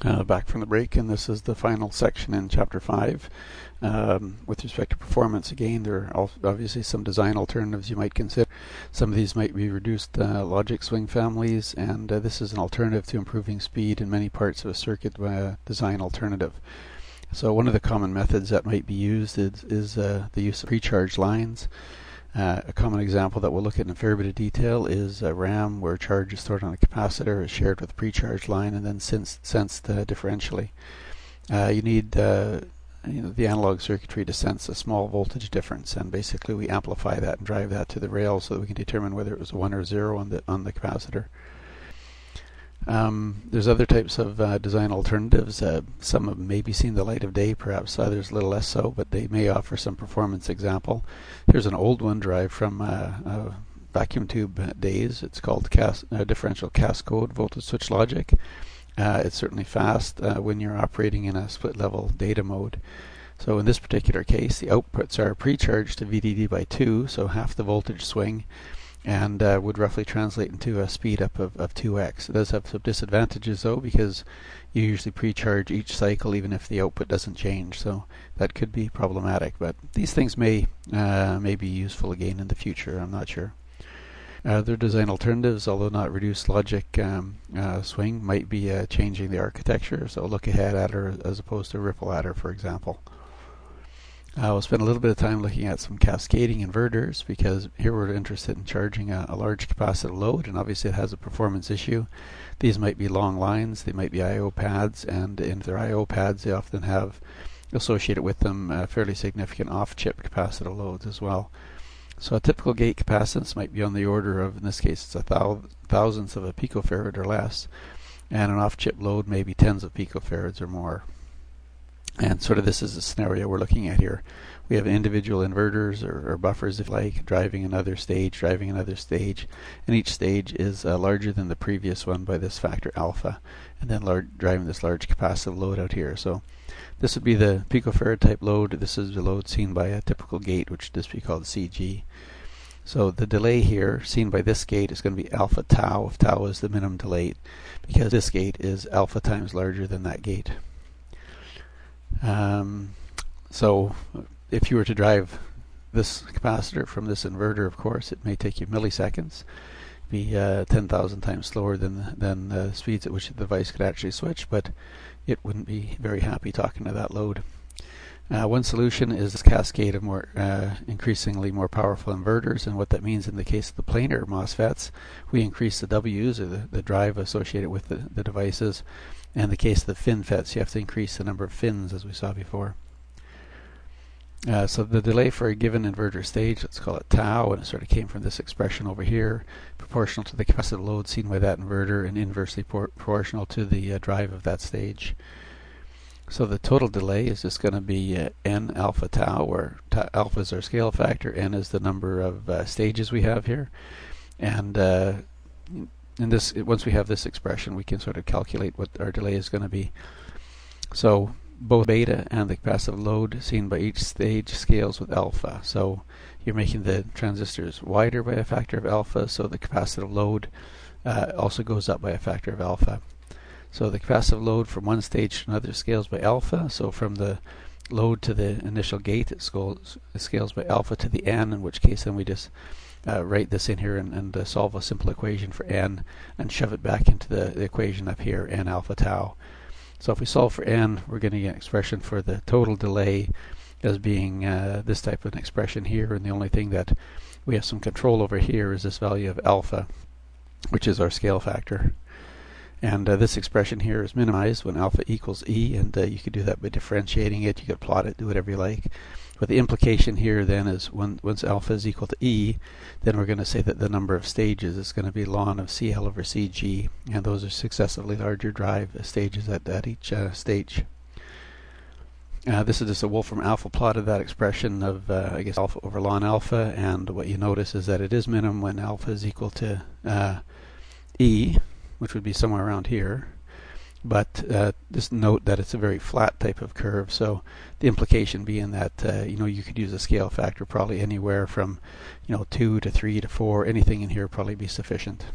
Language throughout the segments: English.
Back from the break, and this is the final section in Chapter 5. With respect to performance, again, there are obviously some design alternatives you might consider. Some of these might be reduced logic swing families, and this is an alternative to improving speed in many parts of a circuit design alternative. So one of the common methods that might be used is the use of pre-charged lines. A common example that we'll look at in a fair bit of detail is a RAM where charge is stored on a capacitor, is shared with a pre-charged line, and then sensed differentially. You need the analog circuitry to sense a small voltage difference, and basically we amplify that and drive that to the rail so that we can determine whether it was a 1 or 0 on the capacitor. There's other types of design alternatives. Some have maybe seen the light of day, perhaps others a little less so, but they may offer some performance example. Here's an old one derived from vacuum tube days. It's called differential cascode voltage switch logic. It's certainly fast when you're operating in a split level data mode. So in this particular case, the outputs are pre-charged to VDD by 2, so half the voltage swing, and would roughly translate into a speed up of 2x. It does have some disadvantages though, because you usually pre-charge each cycle even if the output doesn't change, so that could be problematic, but these things may be useful again in the future, I'm not sure. Other design alternatives, although not reduced logic swing, might be changing the architecture, so look ahead adder as opposed to ripple adder, for example. We'll spend a little bit of time looking at some cascading inverters, because here we're interested in charging a large capacitive load, and obviously it has a performance issue. These might be long lines, they might be I/O pads, and if they're I/O pads they often have associated with them fairly significant off-chip capacitive loads as well. So a typical gate capacitance might be on the order of, in this case it's a thousandth of a picofarad or less, and an off-chip load may be tens of picofarads or more. And sort of this is the scenario we're looking at here. We have individual inverters or buffers, if you like, driving another stage, and each stage is larger than the previous one by this factor alpha, and then driving this large capacitive load out here. So this would be the picofarad type load. This is the load seen by a typical gate, which would just be called CG. So the delay here seen by this gate is going to be alpha tau, if tau is the minimum delay, because this gate is alpha times larger than that gate. So if you were to drive this capacitor from this inverter, of course, it may take you milliseconds, be 10,000 times slower than the speeds at which the device could actually switch, but it wouldn't be very happy talking to that load. One solution is this cascade of more increasingly more powerful inverters, and what that means in the case of the planar MOSFETs, we increase the W's, or the drive associated with the devices. And in the case of the FinFETs, you have to increase the number of fins, as we saw before. So the delay for a given inverter stage, let's call it tau, and it sort of came from this expression over here, proportional to the capacitive load seen by that inverter and inversely proportional to the drive of that stage. So the total delay is just going to be n alpha tau, where alpha is our scale factor, n is the number of stages we have here, and once we have this expression, we can sort of calculate what our delay is going to be. So both beta and the capacitive load seen by each stage scales with alpha. So you're making the transistors wider by a factor of alpha, so the capacitive load also goes up by a factor of alpha. So the capacitive load from one stage to another scales by alpha. So from the load to the initial gate, it scales by alpha to the n, in which case then we just write this in here and solve a simple equation for n and shove it back into the equation up here, n alpha tau. So if we solve for n, we're going to get an expression for the total delay as being this type of an expression here, and the only thing that we have some control over here is this value of alpha, which is our scale factor. And this expression here is minimized when alpha equals e, and you could do that by differentiating it. You could plot it, do whatever you like. But the implication here then is once alpha is equal to e, then we're going to say that the number of stages is going to be ln of CL over CG, and those are successively larger drive stages at each stage. This is just a Wolfram alpha plot of that expression of, I guess, alpha over ln alpha, and what you notice is that it is minimum when alpha is equal to e, which would be somewhere around here. But just note that it's a very flat type of curve, so the implication being that you could use a scale factor probably anywhere from 2 to 3 to 4. Anything in here would probably be sufficient.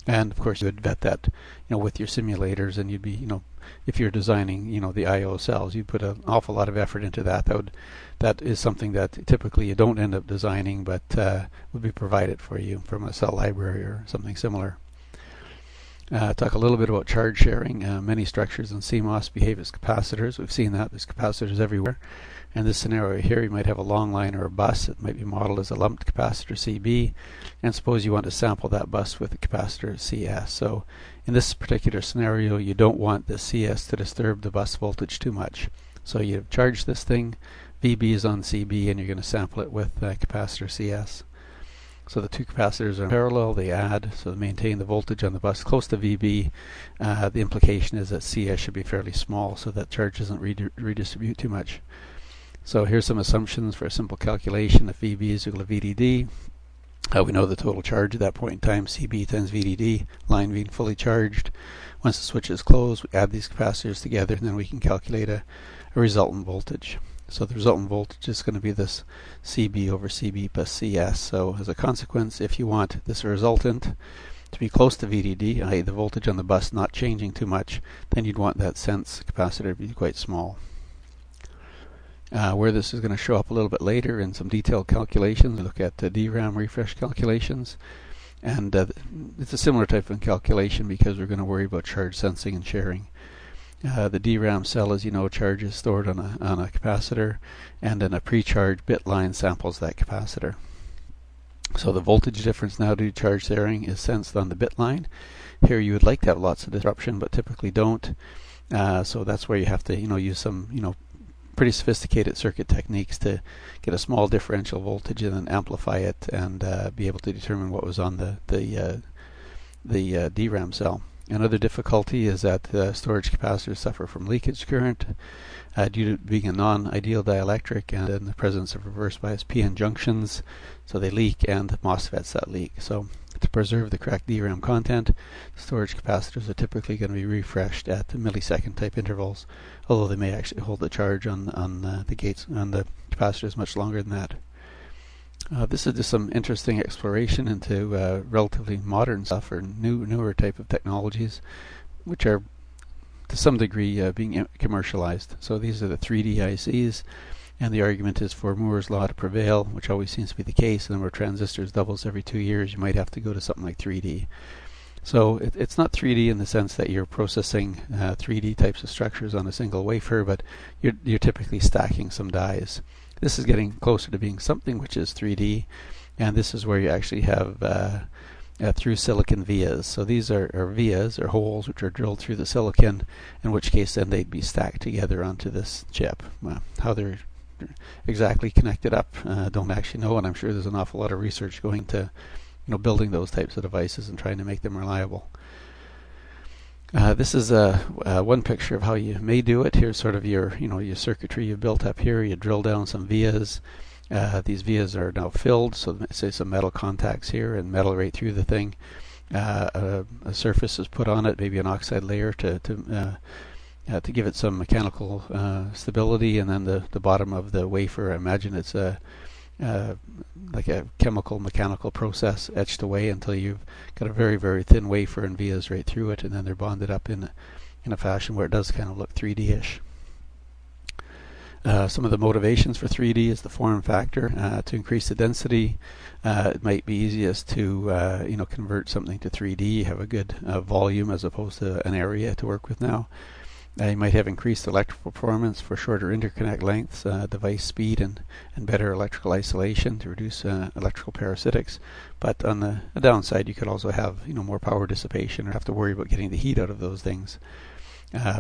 And of course, you would vet that, with your simulators, and you'd be, if you're designing, the I/O cells, you'd put an awful lot of effort into that. That is something that typically you don't end up designing, but would be provided for you from a cell library or something similar. Talk a little bit about charge sharing. Many structures in CMOS behave as capacitors. We've seen that. There's capacitors everywhere. In this scenario here, you might have a long line or a bus. It might be modeled as a lumped capacitor CB. And suppose you want to sample that bus with a capacitor CS. So in this particular scenario, you don't want the CS to disturb the bus voltage too much. So you charge this thing, VB is on CB, and you're going to sample it with capacitor CS. So the two capacitors are in parallel, they add, so to maintain the voltage on the bus close to VB. The implication is that CS should be fairly small so that charge doesn't redistribute too much. So here's some assumptions for a simple calculation. If VB is equal to VDD, we know the total charge at that point in time, CB times VDD, line being fully charged. Once the switch is closed, we add these capacitors together, and then we can calculate a resultant voltage. So the resultant voltage is going to be this CB over CB plus CS. So as a consequence, if you want this resultant to be close to VDD, i.e. the voltage on the bus not changing too much, then you'd want that sense capacitor to be quite small. Where this is going to show up a little bit later in some detailed calculations, we look at DRAM refresh calculations. And it's a similar type of calculation because we're going to worry about charge sensing and sharing. The DRAM cell, as you know, charge is stored on a capacitor, and then a pre-charged bit line samples that capacitor. So the voltage difference now due to charge sharing is sensed on the bit line. Here you would like to have lots of disruption, but typically don't. So that's where you have to, use some, pretty sophisticated circuit techniques to get a small differential voltage and then amplify it and be able to determine what was on the DRAM cell. Another difficulty is that storage capacitors suffer from leakage current due to being a non-ideal dielectric and in the presence of reverse bias PN junctions, so they leak and MOSFETs that leak. So to preserve the correct DRAM content, storage capacitors are typically going to be refreshed at the millisecond type intervals, although they may actually hold the charge on the gates on the capacitors much longer than that. This is just some interesting exploration into relatively modern stuff or newer type of technologies, which are to some degree being commercialized. So these are the 3D ICs, and the argument is for Moore's law to prevail, which always seems to be the case. The number of transistors doubles every 2 years. You might have to go to something like 3D. So it's not 3D in the sense that you're processing 3D types of structures on a single wafer, but you're typically stacking some dies. This is getting closer to being something which is 3D, and this is where you actually have through silicon vias. So these are vias, or holes, which are drilled through the silicon, in which case then they'd be stacked together onto this chip. How they're exactly connected up, don't actually know, and I'm sure there's an awful lot of research going to building those types of devices and trying to make them reliable. This is one picture of how you may do it. Here's sort of your circuitry you've built up here. You drill down some vias. These vias are now filled, so say some metal contacts here and metal right through the thing. A surface is put on it, maybe an oxide layer to give it some mechanical stability, and then the bottom of the wafer, I imagine it's like a mechanical process etched away until you've got a very, very thin wafer and vias right through it, and then they're bonded up in a fashion where it does kind of look 3D-ish. Some of the motivations for 3D is the form factor. To increase the density, it might be easiest to convert something to 3D. You have a good volume as opposed to an area to work with now. You might have increased electrical performance for shorter interconnect lengths, device speed, and better electrical isolation to reduce electrical parasitics. But on the downside, you could also have more power dissipation or have to worry about getting the heat out of those things.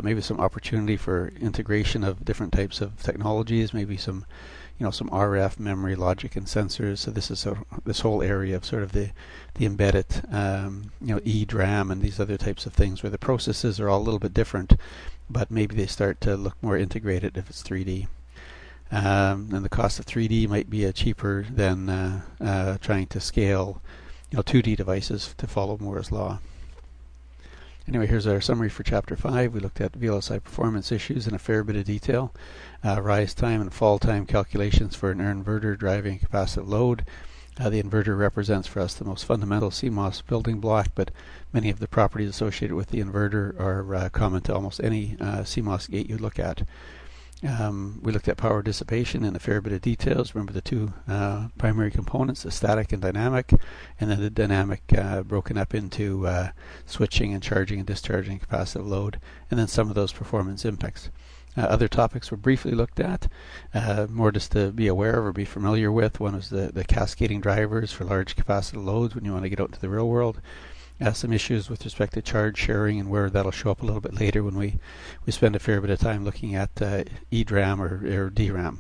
Maybe some opportunity for integration of different types of technologies. Maybe some RF, memory, logic, and sensors. So this is this whole area of sort of the embedded, EDRAM and these other types of things where the processes are all a little bit different, but maybe they start to look more integrated if it's 3D. And the cost of 3D might be cheaper than trying to scale 2D devices to follow Moore's law. Anyway, here's our summary for Chapter 5. We looked at VLSI performance issues in a fair bit of detail. Rise time and fall time calculations for an inverter driving a capacitive load. The inverter represents for us the most fundamental CMOS building block, but many of the properties associated with the inverter are common to almost any CMOS gate you look at. We looked at power dissipation in a fair bit of details. Remember the two primary components, the static and dynamic, and then the dynamic broken up into switching and charging and discharging capacitive load, and then some of those performance impacts. Other topics were briefly looked at, more just to be aware of or be familiar with. One was the cascading drivers for large capacitive loads when you want to get out into the real world. Some issues with respect to charge sharing and where that'll show up a little bit later when we spend a fair bit of time looking at EDRAM or DRAM.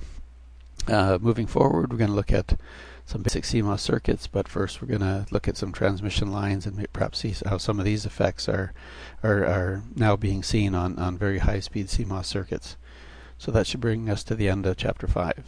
Moving forward, we're going to look at some basic CMOS circuits, but first we're going to look at some transmission lines and perhaps see how some of these effects are now being seen on very high-speed CMOS circuits. So that should bring us to the end of Chapter 5.